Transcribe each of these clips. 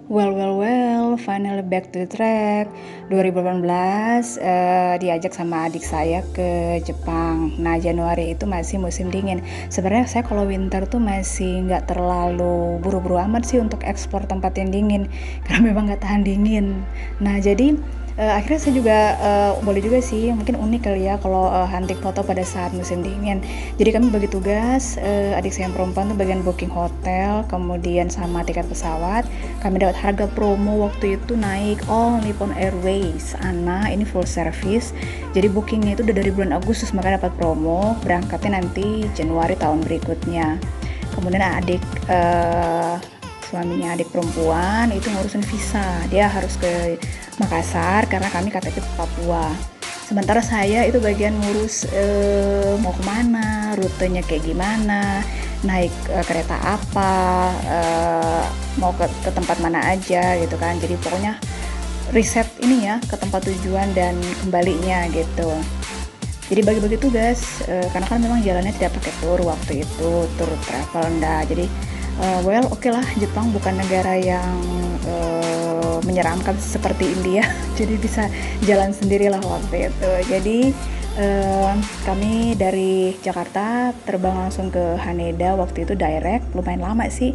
Well, finally back to the track. 2018 diajak sama adik saya ke Jepang. Nah, Januari itu masih musim dingin. Sebenarnya saya kalau winter tuh masih nggak terlalu buru-buru amat sih untuk ekspor tempat yang dingin, karena memang nggak tahan dingin. Nah, jadi akhirnya saya juga boleh juga sih, mungkin unik kali ya kalau hunting foto pada saat musim dingin. Jadi kami bagi tugas, adik saya yang perempuan tuh bagian booking hotel, kemudian sama tiket pesawat. Kami dapat harga promo waktu itu naik All Nippon Airways. Ana ini full service. Jadi bookingnya itu udah dari bulan Agustus, maka dapat promo. Berangkatnya nanti Januari tahun berikutnya. Kemudian adik suaminya adik perempuan itu ngurusin visa. Dia harus ke Makassar karena kami KTP Papua. Sementara saya itu bagian ngurus mau kemana, rutenya kayak gimana, naik kereta apa, mau ke tempat mana aja gitu kan. Jadi pokoknya riset ini ya ke tempat tujuan dan kembalinya gitu. Jadi bagi-bagi tugas karena kan memang jalannya tidak pakai tour waktu itu, tour travel enggak. Jadi oke lah, Jepang bukan negara yang menyeramkan seperti India. Jadi bisa jalan sendirilah waktu itu. Jadi kami dari Jakarta terbang langsung ke Haneda, waktu itu direct, lumayan lama sih,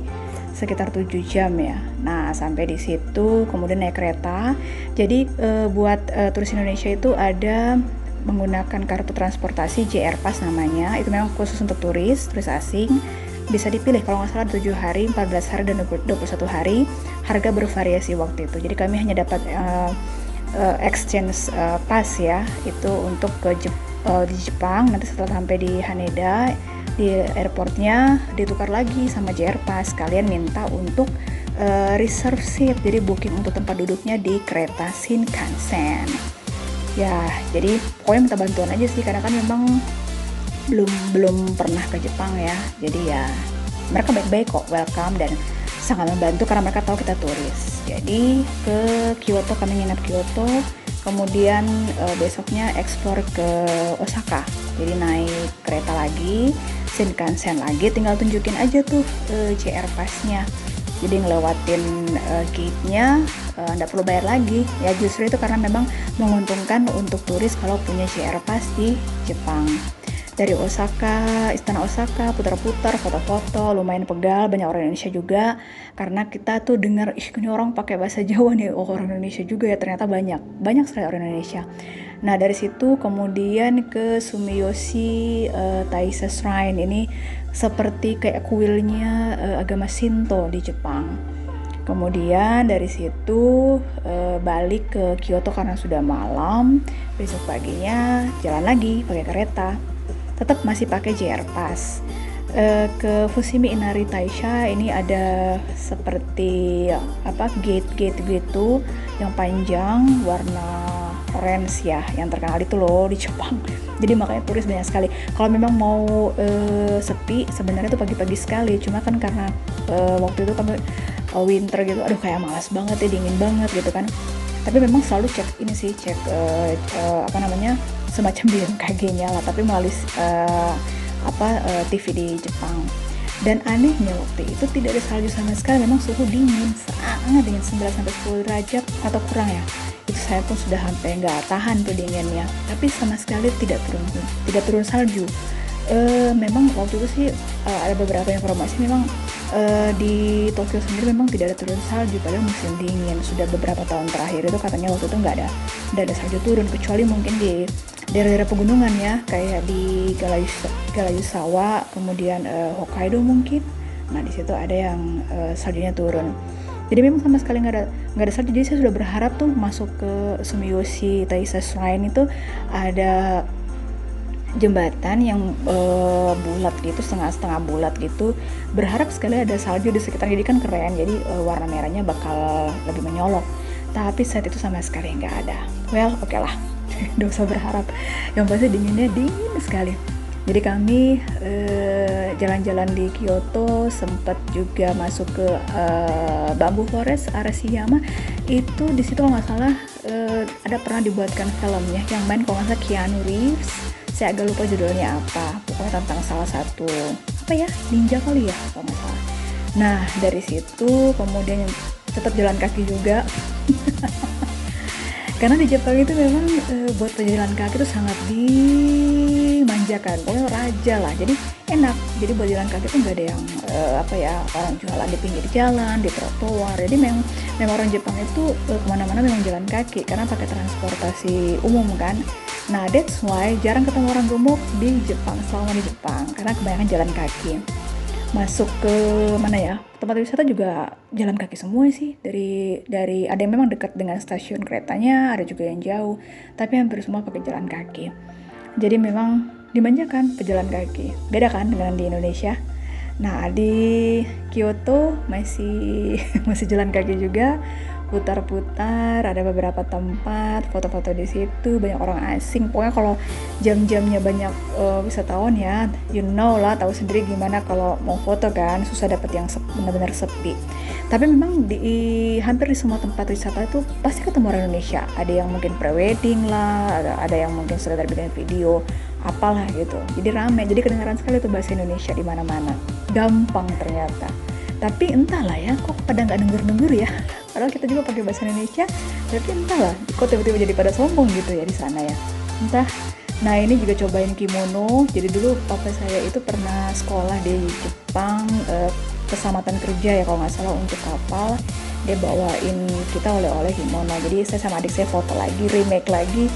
sekitar 7 jam ya. Nah, sampai di situ kemudian naik kereta. Jadi buat turis Indonesia itu ada menggunakan kartu transportasi JR Pass namanya. Itu memang khusus untuk turis asing. Bisa dipilih kalau nggak salah 7 hari, 14 hari, dan 21 hari. Harga bervariasi waktu itu. Jadi kami hanya dapat exchange pass ya, itu untuk di Jepang. Nanti setelah sampai di Haneda, di airportnya ditukar lagi sama JR Pass. Kalian minta untuk reserve seat, jadi booking untuk tempat duduknya di kereta Shinkansen. Ya, jadi pokoknya minta bantuan aja sih, karena kan memang belum pernah ke Jepang ya. Jadi ya mereka baik-baik kok, welcome dan sangat membantu karena mereka tahu kita turis. Jadi ke Kyoto, kami nginap Kyoto, kemudian besoknya eksplor ke Osaka. Jadi naik kereta lagi, Shinkansen lagi, tinggal tunjukin aja tuh JR Pass-nya. Jadi ngelewatin gate-nya nggak perlu bayar lagi. Ya justru itu karena memang menguntungkan untuk turis kalau punya JR Pass di Jepang. Dari Osaka, istana Osaka, putar-putar, foto-foto, lumayan pegal, banyak orang Indonesia juga. Karena kita tuh dengar, ini orang pakai bahasa Jawa nih, oh orang Indonesia juga ya, ternyata banyak sekali orang Indonesia. Nah dari situ kemudian ke Sumiyoshi Taisha Shrine, ini seperti kayak kuilnya agama Shinto di Jepang. Kemudian dari situ balik ke Kyoto karena sudah malam. Besok paginya jalan lagi pakai kereta, tetap masih pakai JR Pass. Ke Fushimi Inari Taisha ini ada seperti gate gitu yang panjang warna orange ya, yang terkenal itu loh di Jepang. Jadi makanya turis banyak sekali. Kalau memang mau sepi sebenarnya tuh pagi-pagi sekali, cuma kan karena waktu itu kami winter gitu, aduh kayak malas banget ya, dingin banget gitu kan. Tapi memang selalu cek semacam BMKG-nya lah, tapi melalui TV di Jepang. Dan anehnya waktu itu tidak ada salju sama sekali, memang suhu dingin, sangat dingin, 9-10 derajat atau kurang ya. Itu saya pun sudah sampai nggak tahan tuh dinginnya, tapi sama sekali tidak turun salju. Memang waktu itu sih ada beberapa informasi memang di Tokyo sendiri memang tidak ada turun salju padahal musim dingin. Sudah beberapa tahun terakhir itu katanya waktu itu nggak ada salju turun, kecuali mungkin di daerah-daerah pegunungan ya, kayak di Galayusawa, kemudian Hokkaido mungkin. Nah di situ ada yang saljunya turun. Jadi memang sama sekali nggak ada salju. Jadi saya sudah berharap tuh masuk ke Sumiyoshi Taisha Shrine itu ada jembatan yang bulat gitu, setengah bulat gitu. Berharap sekali ada salju di sekitar, jadi kan keren. Jadi warna merahnya bakal lebih menyolok. Tapi saat itu sama sekali nggak ada. Oke lah, nggak usah berharap. Yang pasti dinginnya dingin sekali. Jadi kami jalan-jalan di Kyoto, sempat juga masuk ke Bamboo Forest Arashiyama. Itu di situ kalau nggak salah ada pernah dibuatkan filmnya yang main kalau nggak salah Keanu Reeves. Saya agak lupa judulnya apa, pokoknya tentang salah satu ninja kali ya kalau nggak salah. Nah dari situ kemudian tetap jalan kaki juga. Karena di Jepang itu memang buat pejalan kaki itu sangat dimanjakan, pokoknya raja lah. Jadi enak. Jadi buat jalan kaki itu nggak ada yang orang jualan di pinggir jalan, di trotoar. Jadi memang orang Jepang itu kemana-mana memang jalan kaki karena pakai transportasi umum kan. Nah that's why jarang ketemu orang gemuk di Jepang selama di Jepang karena kebanyakan jalan kaki. Masuk ke mana ya, tempat wisata juga jalan kaki semua sih, dari ada yang memang dekat dengan stasiun keretanya, ada juga yang jauh, tapi hampir semua pakai jalan kaki. Jadi memang dimanjakan pejalan kaki, beda kan dengan di Indonesia. Nah di Kyoto masih masih jalan kaki juga, putar-putar, ada beberapa tempat foto-foto di situ, banyak orang asing. Pokoknya kalau jam-jamnya banyak wisatawan ya, you know lah, tahu sendiri gimana kalau mau foto kan, susah dapat yang benar-benar sepi. Tapi memang hampir di semua tempat wisata itu pasti ketemu orang Indonesia. Ada yang mungkin pre-wedding lah, ada yang mungkin sekedar bikin video, apalah gitu. Jadi rame, jadi kedengaran sekali tuh bahasa Indonesia di mana-mana. Gampang ternyata. Tapi entahlah ya, kok pada nggak dengur-dengur ya. Padahal kita juga pakai bahasa Indonesia, tapi entahlah, kok tiba-tiba jadi pada sombong gitu ya di sana ya. Entah. Nah ini juga cobain kimono. Jadi dulu papa saya itu pernah sekolah di Jepang, keselamatan kerja ya kalau nggak salah, untuk kapal. Dia bawain kita oleh-oleh kimono. Jadi saya sama adik saya foto lagi, remake lagi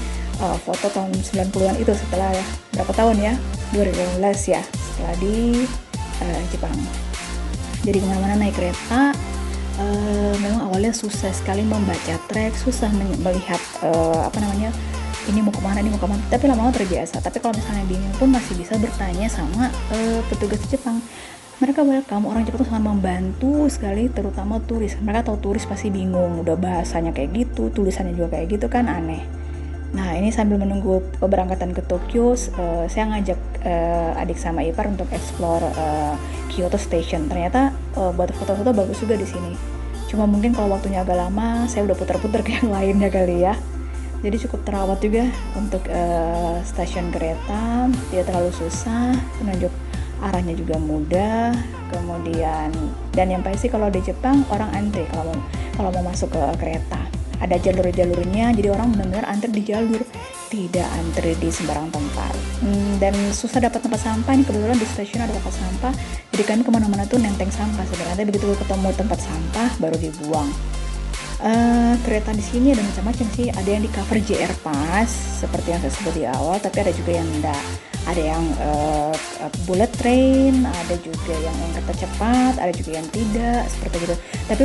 foto tahun 90-an itu setelah berapa tahun ya? 2015 ya, setelah di Jepang. Jadi kemana-mana naik kereta, memang awalnya susah sekali membaca trek, susah melihat ini mau kemana, tapi lama-lama terbiasa. Tapi kalau misalnya bingung pun masih bisa bertanya sama petugas Jepang. Mereka welcome, orang Jepang tuh sangat membantu sekali, terutama turis. Mereka tahu turis pasti bingung, udah bahasanya kayak gitu, tulisannya juga kayak gitu kan, aneh. Nah ini sambil menunggu keberangkatan ke Tokyo, saya ngajak adik sama ipar untuk explore Kyoto Station. Ternyata buat foto-foto bagus juga di sini. Cuma mungkin kalau waktunya agak lama, saya udah putar-putar ke yang lainnya kali ya. Jadi cukup terawat juga untuk stasiun kereta, tidak terlalu susah, penunjuk arahnya juga mudah. Kemudian dan yang pasti kalau di Jepang orang antri kalau mau masuk ke kereta. Ada jalur-jalurnya, jadi orang benar-benar antri di jalur, tidak antri di sembarang tempat. Dan susah dapat tempat sampah. Ini kebetulan di stasiun ada tempat sampah, jadi kami kemana-mana tuh nenteng sampah sebenarnya. Begitu ketemu tempat sampah baru dibuang. Kereta di sini ada macam-macam sih. Ada yang di cover JR Pass seperti yang saya sebut di awal, tapi ada juga yang enggak. Ada yang bullet train, ada juga yang kereta cepat, ada juga yang tidak, seperti gitu. Tapi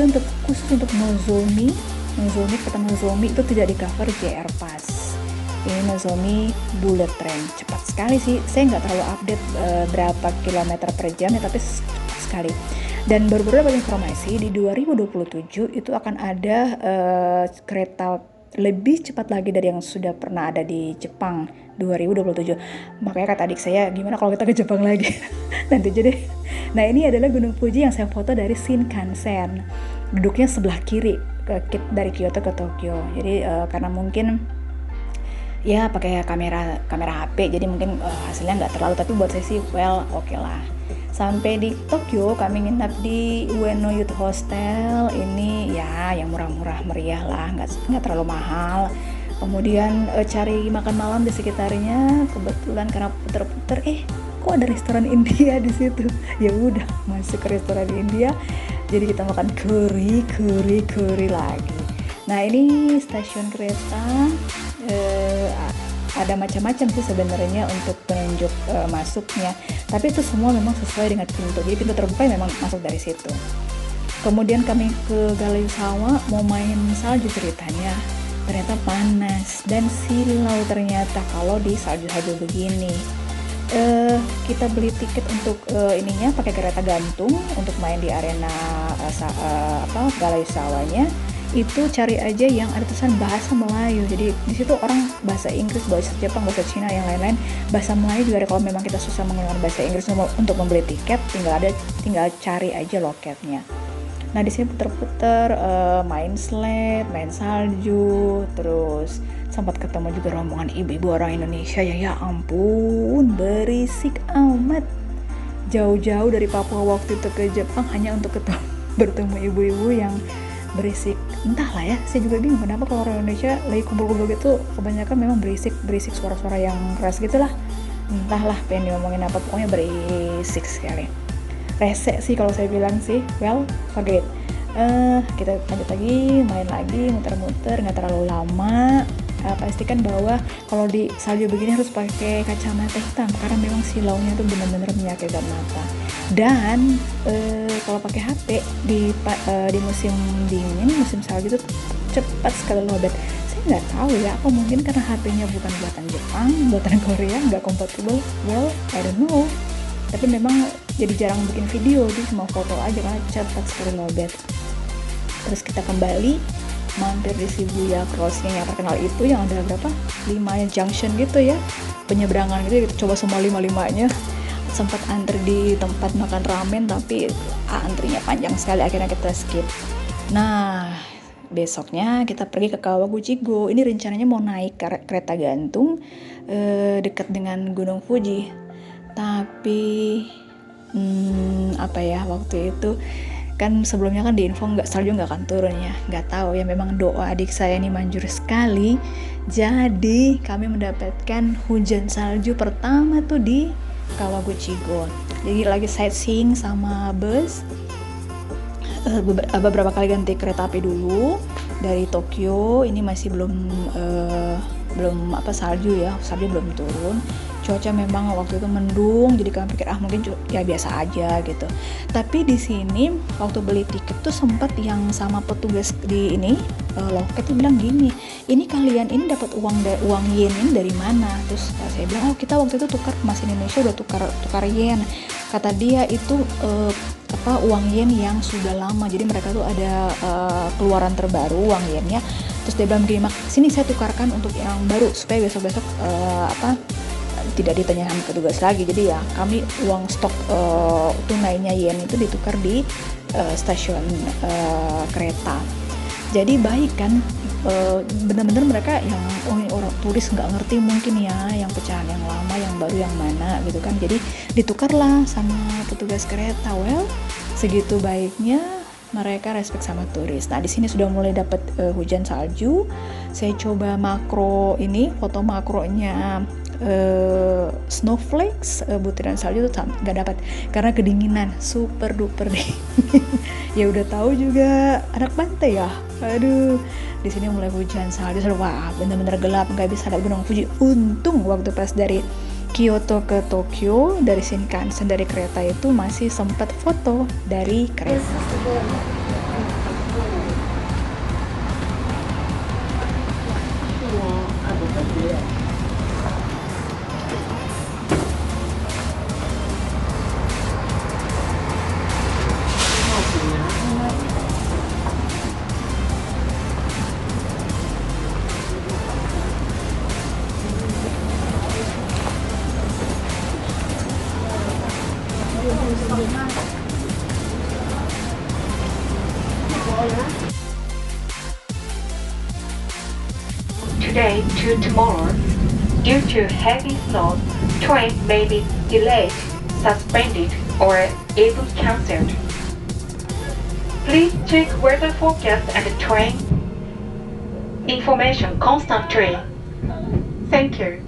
khusus untuk Nozomi kereta Nozomi itu tidak di cover JR Pass. Ini Nozomi bullet train, cepat sekali sih. Saya nggak terlalu update berapa kilometer per jam ya, tapi cepat sekali. Dan baru dapat informasi di 2027 itu akan ada kereta lebih cepat lagi dari yang sudah pernah ada di Jepang 2027. Makanya kata adik saya, gimana kalau kita ke Jepang lagi? Nanti jadi. Nah ini adalah Gunung Fuji yang saya foto dari Shinkansen. Duduknya sebelah kiri dari Kyoto ke Tokyo. Jadi karena mungkin ya pakai kamera HP, jadi mungkin hasilnya nggak terlalu, tapi buat saya sih oke lah. Sampai di Tokyo kami nginap di Ueno Youth Hostel. Ini ya yang murah-murah meriah lah, nggak terlalu mahal. Kemudian cari makan malam di sekitarnya. Kebetulan karena puter-puter, kok ada restoran India di situ? Ya udah masuk ke restoran India. Jadi kita makan curry lagi. Nah ini stasiun kereta ada macam-macam sih sebenarnya untuk penunjuk masuknya. Tapi itu semua memang sesuai dengan pintu. Jadi pintu terbuka memang masuk dari situ. Kemudian kami ke Galayusawa mau main salju ceritanya. Ternyata panas dan silau ternyata kalau di salju-salju begini. Kita beli tiket untuk ininya pakai kereta gantung untuk main di arena Galayusawanya. Itu cari aja yang ada tulisan bahasa Melayu. Jadi di situ orang bahasa Inggris, bahasa Jepang, bahasa Cina, yang lain-lain. Bahasa Melayu juga ada. Kalau memang kita susah mengenal bahasa Inggris untuk membeli tiket, tinggal cari aja loketnya. Nah di sini puter-puter, main sled, main salju, terus sempat ketemu juga rombongan ibu-ibu orang Indonesia ya ampun, berisik amat. Jauh-jauh dari Papua waktu itu ke Jepang hanya untuk bertemu ibu-ibu yang berisik. Entahlah ya, saya juga bingung kenapa kalau orang Indonesia lagi kumpul-kumpul gitu kebanyakan memang berisik suara-suara yang keras gitulah. Entahlah pengen diomongin apa, pokoknya berisik sekali. Rese sih kalau saya bilang sih. Well, forget it. Kita lanjut lagi, main lagi, muter-muter, nggak terlalu lama. Pastikan bahwa kalau di salju begini harus pakai kacamata hitam karena memang silaunya tuh benar-benar menyakitkan mata. Dan kalau pakai HP di musim dingin, musim salju itu cepat sekali lowbat. Saya nggak tahu ya, apa mungkin karena HP-nya bukan buatan Jepang, buatan Korea, nggak compatible. Well, I don't know. Tapi memang jadi jarang bikin video, jadi cuma foto aja karena cepat sekali lowbat. Terus kita kembali mampir di Shibuya Crossing yang terkenal itu, yang ada berapa? 5 junction gitu ya, penyeberangan gitu, kita coba semua 5-5-nya. Sempat antri di tempat makan ramen tapi antrinya panjang sekali, akhirnya kita skip. Nah, besoknya kita pergi ke Kawaguchiko. Ini rencananya mau naik kereta gantung dekat dengan Gunung Fuji. Tapi apa ya, waktu itu kan sebelumnya kan diinfo salju nggak akan turun ya, nggak tahu ya, memang doa adik saya ini manjur sekali. Jadi kami mendapatkan hujan salju pertama tuh di Kawaguchiko. Jadi lagi sightseeing sama bus, beberapa kali ganti kereta api dulu dari Tokyo. Ini masih belum salju ya, salju belum turun. Cuaca memang waktu itu mendung, jadi kami pikir mungkin ya biasa aja gitu. Tapi di sini waktu beli tiket tuh sempat yang sama petugas di ini loket tuh bilang gini, ini kalian ini dapat uang yen ini dari mana? Terus saya bilang kita waktu itu tukar emas Indonesia, udah tukar yen. Kata dia itu uang yen yang sudah lama, jadi mereka tuh ada keluaran terbaru uang yennya. Terus dia bilang gini, sini saya tukarkan untuk yang baru supaya besok-besok tidak ditanyakan petugas lagi. Jadi ya kami uang stok tunainya yen itu ditukar di stasiun kereta. Jadi baik kan, benar-benar mereka yang orang turis nggak ngerti mungkin ya yang pecahan yang lama, yang baru yang mana gitu kan. Jadi ditukarlah sama petugas kereta. Well, segitu baiknya mereka respect sama turis. Nah, di sini sudah mulai dapat hujan salju. Saya coba foto makronya snowflakes, butiran salju itu nggak dapat karena kedinginan, super duper dingin. Ya udah tahu juga anak pantai ya. Aduh, di sini mulai hujan salju. Wah, benar-benar gelap, nggak bisa lihat Gunung Fuji. Untung waktu pas dari Kyoto ke Tokyo dari Shinkansen, dari kereta itu masih sempat foto dari kereta. Today to tomorrow, due to heavy snow, train may be delayed, suspended, or even cancelled. Please check weather forecast and train information constantly. Thank you.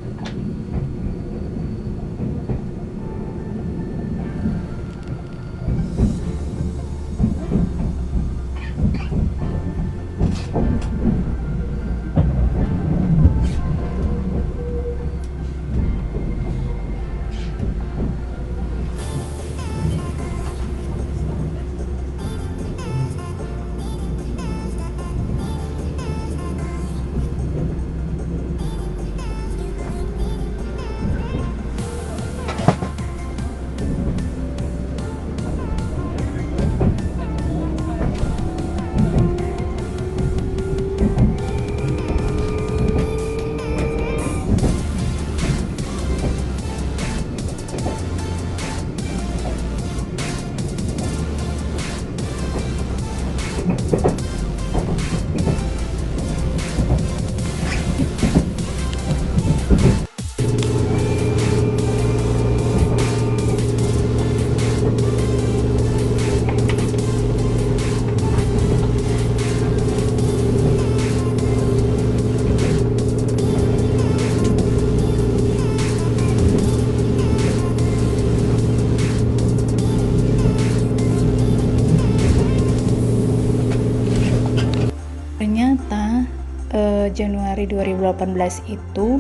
Januari 2018 itu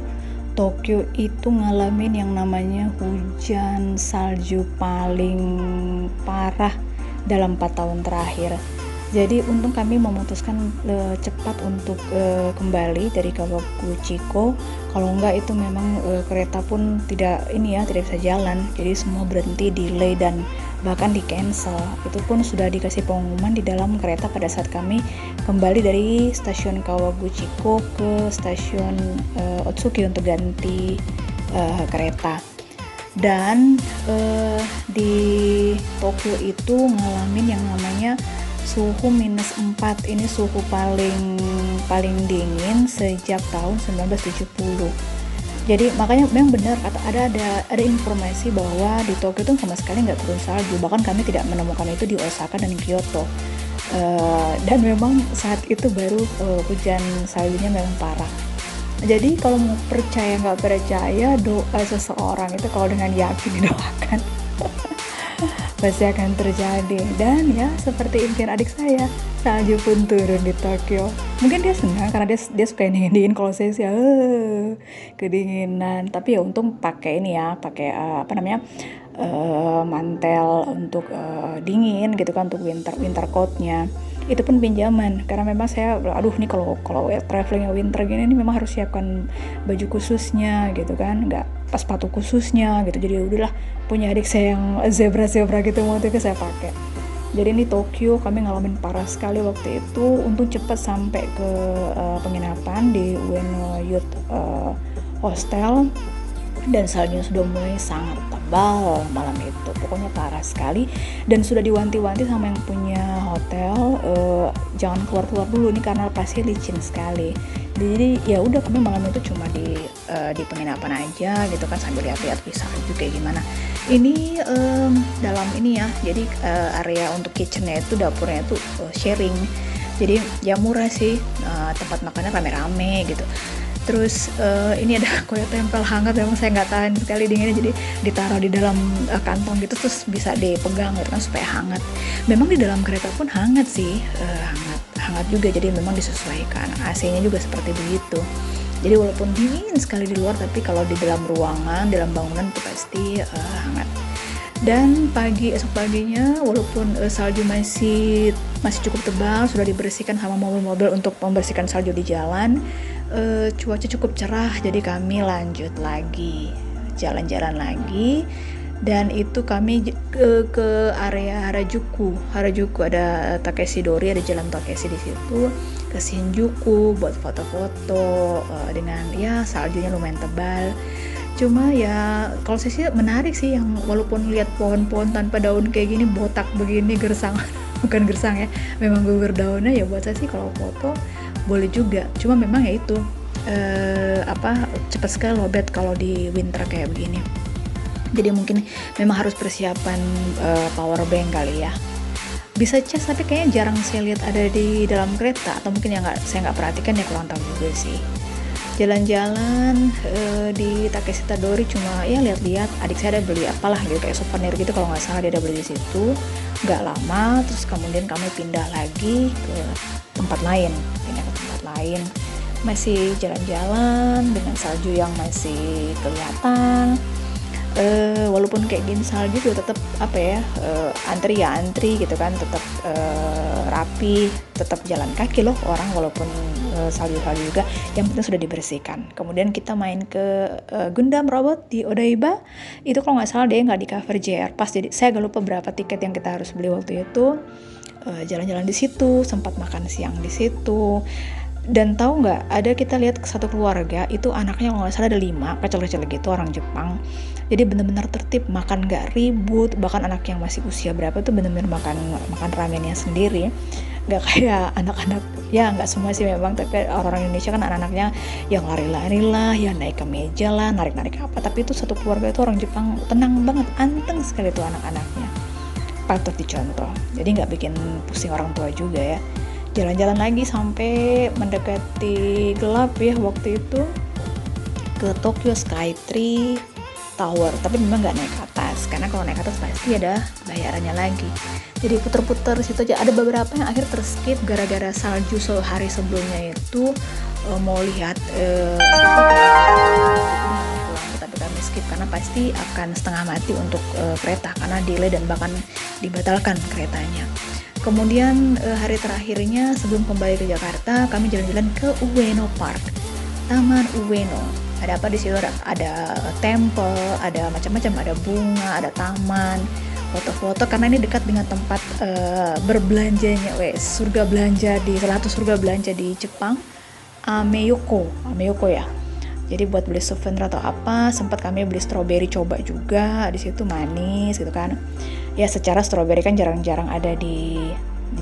Tokyo itu ngalamin yang namanya hujan salju paling parah dalam 4 tahun terakhir. Jadi untung kami memutuskan cepat untuk kembali dari Kawaguchiko. Kalau enggak itu memang kereta pun tidak bisa jalan. Jadi semua berhenti, delay dan bahkan di cancel. Itu pun sudah dikasih pengumuman di dalam kereta pada saat kami kembali dari stasiun Kawaguchiko ke stasiun Otsuki untuk ganti kereta. Dan di Tokyo itu ngalamin yang namanya suhu -4. Ini suhu paling dingin sejak tahun 1970. Jadi makanya memang benar ada informasi bahwa di Tokyo itu sama sekali nggak turun salju. Bahkan kami tidak menemukan itu di Osaka dan Kyoto. Dan memang saat itu baru hujan saljunya memang parah. Jadi kalau mau percaya nggak percaya, doa seseorang itu kalau dengan yakin didoakan pasti akan terjadi. Dan ya seperti impian adik saya, salju pun turun di Tokyo. Mungkin dia senang karena dia suka yang dingin. Kalau saya sih kedinginan. Tapi ya untung pakai mantel untuk dingin gitu kan, untuk winter coatnya. Itu pun pinjaman karena memang saya nih kalau traveling winter gini nih memang harus siapkan baju khususnya gitu kan, nggak pas sepatu khususnya gitu. Jadi udahlah, punya adik saya yang zebra gitu waktu itu saya pakai. Jadi ini Tokyo kami ngalamin parah sekali waktu itu. Untung cepat sampai ke penginapan di Ueno Youth Hostel, dan saljunya sudah mulai sangat tebal malam itu, pokoknya parah sekali. Dan sudah diwanti-wanti sama yang punya hotel, jangan keluar dulu nih karena pasnya licin sekali. Jadi ya udah, kami malam itu cuma di penginapan aja gitu kan, sambil lihat-lihat salju kayak gimana. Ini dalam ini ya, jadi area untuk kitchennya itu, dapurnya itu sharing. Jadi ya murah sih, tempat makannya rame-rame gitu. Terus ini ada kue tempel hangat, memang saya nggak tahan sekali dinginnya, jadi ditaruh di dalam kantong gitu terus bisa dipegang gitu kan supaya hangat. Memang di dalam kereta pun hangat sih, hangat juga, jadi memang disesuaikan. AC-nya juga seperti begitu. Jadi walaupun dingin sekali di luar, tapi kalau di dalam ruangan, dalam bangunan itu pasti hangat. Dan esok paginya walaupun salju masih cukup tebal, sudah dibersihkan sama mobil-mobil untuk membersihkan salju di jalan. Cuaca cukup cerah, jadi kami lanjut lagi jalan-jalan lagi. Dan itu kami ke area Harajuku ada Takeshi Dori, ada jalan Takeshi di situ, ke Shinjuku buat foto-foto dengan ya saljunya lumayan tebal. Cuma ya kalau saya sih menarik sih, yang walaupun lihat pohon-pohon tanpa daun kayak gini, botak begini, gersang bukan gersang ya, memang gugur daunnya, ya buat saya sih kalau foto boleh juga. Cuma memang ya itu cepat sekali lowbat kalau di winter kayak begini. Jadi mungkin memang harus persiapan power bank kali ya. Bisa cas, tapi kayaknya jarang saya lihat ada di dalam kereta, atau mungkin saya nggak perhatikan ya, kurang tahu juga sih. Jalan-jalan di Takeshi Tadori, cuma ya lihat-lihat. Adik saya ada beli apalah gitu, kayak souvenir gitu kalau nggak salah, dia ada beli di situ. Nggak lama, terus kemudian kami pindah lagi ke tempat lain, masih jalan-jalan dengan salju yang masih kelihatan. Walaupun kayak gini salju juga tetap antri gitu kan, tetap rapi, tetap jalan kaki loh orang, walaupun salju juga, yang penting sudah dibersihkan. Kemudian kita main ke Gundam Robot di Odaiba. Itu kalau nggak salah dia nggak di cover JR Pass, jadi saya agak lupa berapa tiket yang kita harus beli waktu itu. Jalan-jalan di situ, sempat makan siang di situ. Dan tahu nggak, ada kita lihat satu keluarga itu anaknya kalau nggak salah ada 5, kecil-kecil gitu, orang Jepang. Jadi benar-benar tertib, makan nggak ribut. Bahkan anak yang masih usia berapa tuh benar-benar makan ramennya sendiri, nggak kayak anak-anak, ya nggak semua sih memang, tapi orang Indonesia kan anak-anaknya yang lari-lari lah, ya naik ke meja lah, narik-narik apa. Tapi itu satu keluarga itu orang Jepang tenang banget, anteng sekali tuh anak-anaknya, patut dicontoh. Jadi nggak bikin pusing orang tua juga ya. Jalan-jalan lagi sampai mendekati gelap ya waktu itu, ke Tokyo Skytree Tower. Tapi memang nggak naik ke atas, karena kalau naik ke atas pasti ada bayarannya lagi. Jadi puter-puter situ aja. Ada beberapa yang akhir terskip gara-gara salju hari sebelumnya itu mau lihat pulang, tapi kami skip karena pasti akan setengah mati untuk kereta karena delay dan bahkan dibatalkan keretanya. Kemudian hari terakhirnya sebelum kembali ke Jakarta, kami jalan-jalan ke Ueno Park, Taman Ueno. Ada apa di situ? Ada temple, ada macam-macam, ada bunga, ada taman, foto-foto karena ini dekat dengan tempat berbelanjanya, surga belanja di salah satu surga belanja di Jepang, Ameyoko ya. Jadi buat beli souvenir atau apa, sempat kami beli strawberry coba juga di situ, manis gitu kan. Ya secara strawberry kan jarang-jarang ada di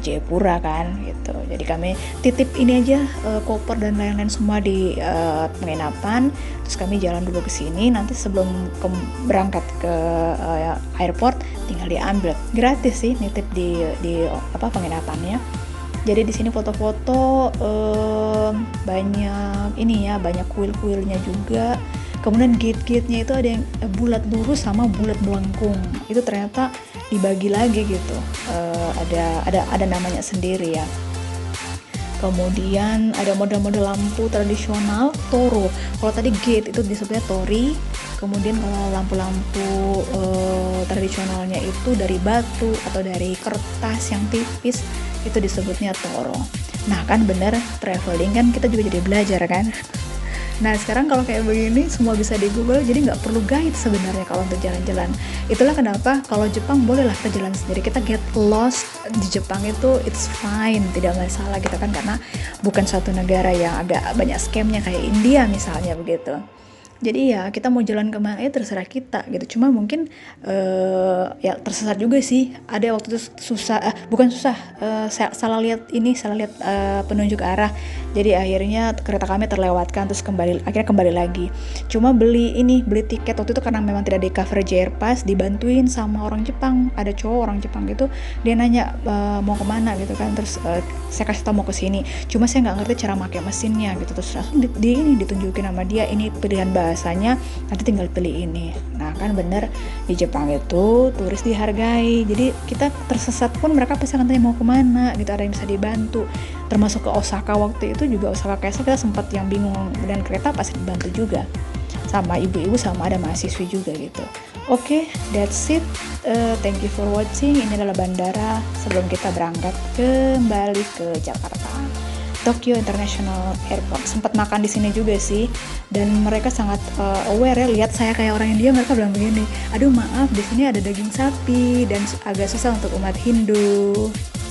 Jayapura kan gitu. Jadi kami titip ini aja koper dan lain-lain semua di penginapan. Terus kami jalan dulu ke sini. Nanti sebelum berangkat ke airport tinggal diambil. Gratis sih nitip di penginapannya. Jadi di sini foto-foto banyak ini ya, banyak kuil-kuilnya juga. Kemudian gate-gate-nya itu ada yang bulat lurus sama bulat melengkung. Itu ternyata dibagi lagi gitu. Ada namanya sendiri ya. Kemudian ada model-model lampu tradisional Toro. Kalau tadi gate itu disebutnya Tori. Kemudian kalau lampu-lampu tradisionalnya itu dari batu atau dari kertas yang tipis, itu disebutnya Toro. Nah kan bener, traveling kan kita juga jadi belajar kan. Nah sekarang kalau kayak begini semua bisa di Google, jadi nggak perlu guide sebenarnya kalau untuk jalan-jalan. Itulah kenapa kalau Jepang bolehlah kita jalan sendiri, kita get lost di Jepang itu it's fine, tidak masalah gitu kan, karena bukan suatu negara yang agak banyak scamnya kayak India misalnya begitu. Jadi ya kita mau jalan kemana ya terserah kita gitu. Cuma mungkin ya tersesat juga sih. Ada waktu itu bukan susah, salah lihat penunjuk arah. Jadi akhirnya kereta kami terlewatkan, terus akhirnya kembali lagi. Cuma beli tiket waktu itu karena memang tidak di cover JR Pass, dibantuin sama orang Jepang. Ada cowok orang Jepang gitu, dia nanya mau kemana gitu kan. Terus saya kasih tau mau ke sini. Cuma saya nggak ngerti cara pakai mesinnya gitu. Terus langsung ditunjukin sama dia, ini pilihan bahasanya, nanti tinggal pilih ini. Nah kan bener, di Jepang itu turis dihargai. Jadi kita tersesat pun mereka pasti akan tanya mau kemana gitu, ada yang bisa dibantu. Termasuk ke Osaka waktu itu juga, Osaka Castle kita sempat yang bingung, dan kereta pasti dibantu juga sama ibu-ibu, sama ada mahasiswi juga gitu. Oke, that's it. Thank you for watching. Ini adalah bandara sebelum kita berangkat kembali ke Jakarta. Tokyo International Airport. Sempat makan di sini juga sih, dan mereka sangat aware ya. Lihat saya kayak orang India, mereka bilang begini, aduh maaf di sini ada daging sapi dan agak susah untuk umat Hindu.